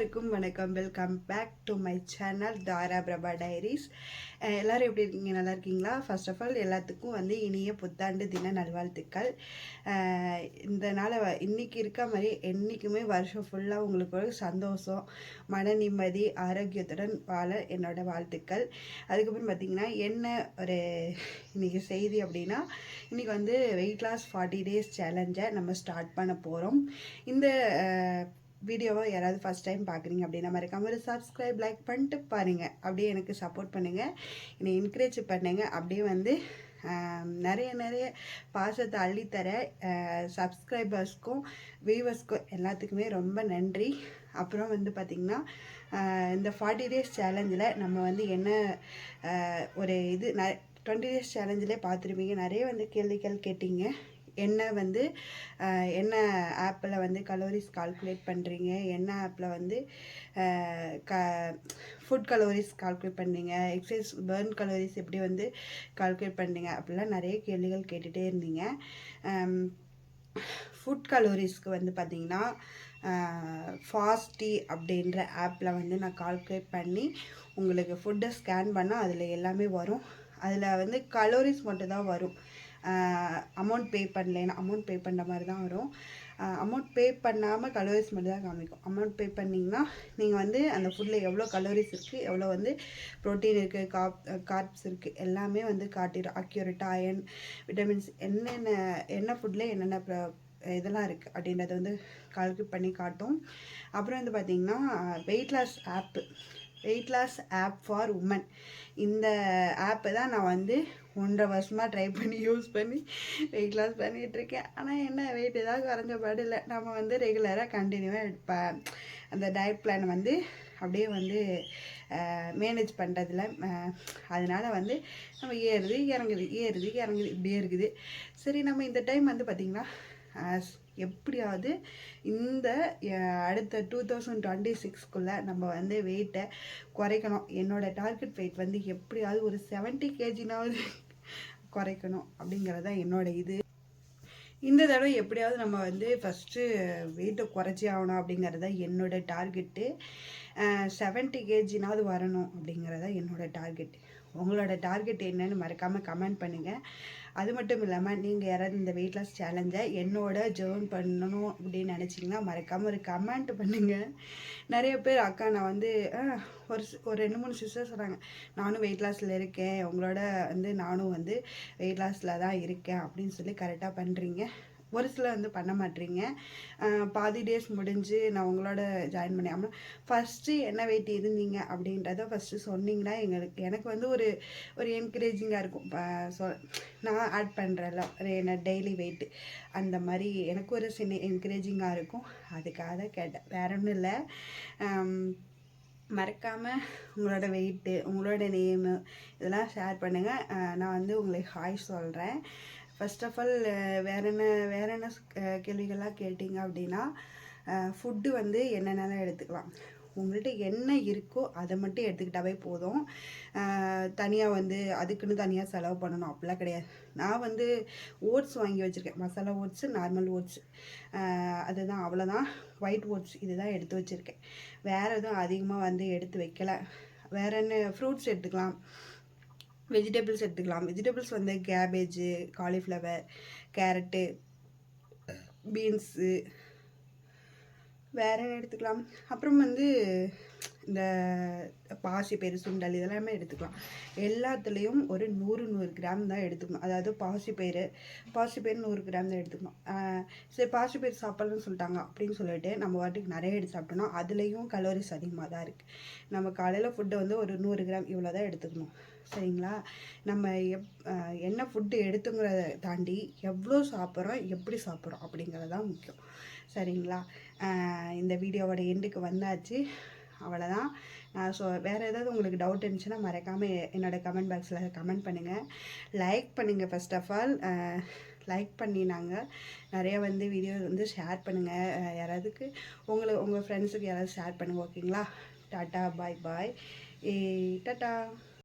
எல்லாருக்கும் வணக்கம். Welcome back to my channel Tara Prabha diaries. எல்லோரும் எப்படி இருக்கீங்க? நல்லா இருக்கீங்களா? ஃபர்ஸ்ட் ஆஃப் ஆல் எல்லாத்துக்கும் இனிய புத்தாண்டு தின நல்வாழ்த்துக்கள். இந்த நாளை இன்றைக்கி இருக்க மாதிரி என்றைக்குமே வருஷம் ஃபுல்லாக உங்களுக்கு ஒரு சந்தோஷம், மன நிம்மதி, ஆரோக்கியத்துடன் வாழ என்னோட வாழ்த்துக்கள். அதுக்கப்புறம் பார்த்திங்கன்னா என்ன ஒரு இன்றைக்கி செய்தி அப்படின்னா, இன்றைக்கி வெயிட் லாஸ் 40 days சேலஞ்சை நம்ம ஸ்டார்ட் பண்ண போகிறோம். இந்த வீடியோவை யாராவது ஃபஸ்ட் டைம் பார்க்குறீங்க அப்படின்னா மறக்காம ஒரு சப்ஸ்கிரைப், லைக் பண்ணிட்டு பாருங்கள். அப்படியே எனக்கு சப்போர்ட் பண்ணுங்கள், என்னை என்கரேஜ் பண்ணுங்கள். அப்படியே நிறைய பாசத்தை அள்ளித்தர சப்ஸ்கிரைபர்ஸ்க்கும் வியூவர்ஸ்க்கும் எல்லாத்துக்குமே ரொம்ப நன்றி. அப்புறம் பார்த்திங்கன்னா இந்த 40 days சேலஞ்சில் நம்ம என்ன ஒரு 20 days சேலஞ்சிலே பார்த்துருப்பீங்க. நிறைய கேள்விகள் கேட்டீங்க. என்ன ஆப்பில் கலோரிஸ் கால்குலேட் பண்ணுறீங்க, என்ன ஆப்பில் ஃபுட் கலோரிஸ் கால்குலேட் பண்ணுறீங்க, எக்ஸசைஸ் பர்ன் கலோரிஸ் எப்படி கால்குலேட் பண்ணுறீங்க அப்படிலாம் நிறைய கேள்விகள் கேட்டுகிட்டே இருந்தீங்க. ஃபுட் கலோரிஸ்க்கு பார்த்திங்கன்னா ஃபாஸ்டி அப்படின்ற ஆப்பில் நான் கால்குலேட் பண்ணி உங்களுக்கு ஃபுட்டை ஸ்கேன் பண்ணால் அதில் எல்லாமே வரும். அதில் கலோரிஸ் மட்டும் தான் வரும். அமௌண்ட் பே பண்ணலைன்னா அமௌண்ட் பே பண்ணுற மாதிரி தான் வரும். அமௌண்ட் பே பண்ணாமல் கலோரிஸ் மட்டும் தான் காமிக்கும். அமௌண்ட் பே பண்ணிங்கன்னா நீங்கள் அந்த ஃபுட்டில் எவ்வளோ கலோரிஸ் இருக்குது, எவ்வளோ ப்ரோட்டீன் இருக்குது, கார்ப்ஸ் இருக்குது, எல்லாமே காட்டிடும். அக்யூரேட்டாக அயன், விட்டமின்ஸ் என்ன ஃபுட்டில் என்னென்ன இதெல்லாம் இருக்குது அப்படின்றத கால்குலேட் பண்ணி காட்டும். அப்புறம் பார்த்திங்கன்னா weight loss app for women. இந்த ஆப்பை தான் நான் 1.5 வருஷமாக ட்ரை பண்ணி யூஸ் பண்ணி வெயிட் லாஸ் பண்ணிகிட்ருக்கேன். ஆனால் என்ன வெயிட் ஏதாவது குறைஞ்ச பாடு இல்லை. நம்ம ரெகுலராக கண்டினியூவாக அந்த டயட் பிளான் அப்படியே மேனேஜ் பண்ணுறதுல அதனால் நம்ம ஏறுது இறங்குது இப்படியே இருக்குது. சரி, நம்ம இந்த டைம் பார்த்திங்கன்னா எப்படியாவது இந்த அடுத்த 2026க்குள்ளே நம்ம வெயிட்டை குறைக்கணும். என்னோடய டார்கெட் வெயிட் எப்படியாவது ஒரு 70 kgனாவது குறைக்கணும் அப்படிங்கிறது தான் என்னோட இது. இந்த தடவை எப்படியாவது நம்ம ஃபஸ்ட்டு வெயிட்டை குறைச்சி ஆகணும் அப்படிங்கிறது தான் என்னோடய டார்கெட்டு. 70 kgனாவது வரணும் அப்படிங்கிறத என்னோடய டார்கெட். உங்களோட டார்கெட் என்னன்னு மறக்காமல் கமெண்ட் பண்ணுங்கள். அது மட்டும் இல்லாமல் நீங்கள் யாராவது இந்த வெயிட் லாஸ் சேலஞ்சை என்னோட ஜாயின் பண்ணணும் அப்படின்னு நினச்சிங்கன்னா மறக்காமல் ஒரு கமெண்ட் பண்ணுங்கள். நிறைய பேர் அக்கா நான் ஒரு 2-3 சிஸ்டர்ஸ் சொன்னாங்க, நானும் வெயிட் லாஸில் இருக்கேன், உங்களோட நானும் வெயிட் லாஸில் தான் இருக்கேன் அப்படின்னு சொல்லி கரெக்டாக பண்ணுறீங்க. ஒரு சிலர் பண்ண மாட்டீங்க. பாதி டேஸ் முடிஞ்சு நான் உங்களோட ஜாயின் பண்ணாமல் ஃபஸ்ட்டு என்ன வெயிட் இருந்தீங்க அப்படின்றத ஃபஸ்ட்டு சொன்னீங்கன்னா எனக்கு ஒரு என்கரேஜிங்காக இருக்கும். நான் ஆட் பண்ணுறேன்ல என்ன டெய்லி வெயிட்டு, அந்த மாதிரி எனக்கு ஒரு சின்ன என்கரேஜிங்காக இருக்கும். அதுக்காக தான் கேட்டேன், வேற ஒன்றும் இல்லை. மறக்காமல் உங்களோட வெயிட்டு, உங்களோட நேமு இதெல்லாம் ஷேர் பண்ணுங்கள். நான் உங்களுக்கு ஹாய் சொல்கிறேன். ஃபர்ஸ்ட் ஆஃப் ஆல் வேறு என்ன கேள்விகள்லாம் கேட்டிங்க அப்படின்னா, ஃபுட்டு என்னென்னலாம் எடுத்துக்கலாம், உங்கள்கிட்ட என்ன இருக்கோ அதை மட்டும் எடுத்துக்கிட்டாவே போதும். தனியாக அதுக்குன்னு தனியாக செலவு பண்ணணும் அப்படிலாம் கிடையாது. நான் ஓட்ஸ் வாங்கி வச்சுருக்கேன், மசாலா ஓட்ஸு, நார்மல் ஓட்ஸ், அதுதான், அவ்வளோதான். ஒயிட் ஓட்ஸ் இதுதான் எடுத்து வச்சுருக்கேன். வேறு எதுவும் அதிகமாக எடுத்து வைக்கலை. வேறு என்ன, ஃப்ரூட்ஸ் எடுத்துக்கலாம், வெஜிடபிள்ஸ் எடுத்துக்கலாம். Vegetables cabbage, cauliflower, carrot, beans, வேறு எடுத்துக்கலாம். அப்புறம் இந்த பாசிப்பயிறு, சுண்டல் இதெல்லாமே எடுத்துக்கலாம். எல்லாத்துலேயும் ஒரு 100 கிராம் தான் எடுத்துக்கணும். அதாவது பாசிப்பயிறு 100 கிராம் தான் எடுத்துக்கணும். சரி, பாசிப்பயிறு சாப்பிட்லன்னு சொல்லிட்டாங்க அப்படின்னு சொல்லிட்டு நம்ம வாட்டுக்கு நிறைய எடுத்து சாப்பிட்டோம்னா அதுலேயும் கலோரிஸ் அதிகமாக தான் இருக்குது. நம்ம காலையில் ஃபுட்டை ஒரு 100 கிராம் இவ்வளோ தான் எடுத்துக்கணும். சரிங்களா? நம்ம என்ன ஃபுட்டு எடுத்துங்கிறத தாண்டி எவ்வளோ சாப்பிட்றோம், எப்படி சாப்பிட்றோம் அப்படிங்கிறது தான் முக்கியம். சரிங்களா? இந்த வீடியோவோட எண்டுக்கு வந்தாச்சு, அவ்வளோதான். வேறு ஏதாவது உங்களுக்கு டவுட் இருந்துச்சுன்னா மறக்காமல் என்னோடய கமெண்ட் பாக்ஸில் கமெண்ட் பண்ணுங்கள். லைக் பண்ணுங்கள். ஃபர்ஸ்ட் ஆஃப் ஆல் லைக் பண்ணி நாங்கள் நிறைய வீடியோ ஷேர் பண்ணுங்கள். யாராவதுக்கு உங்கள் ஃப்ரெண்ட்ஸுக்கு யாராவது ஷேர் பண்ணுங்கள். ஓகேங்களா? டாட்டா, பாய் பாய். டாட்டா.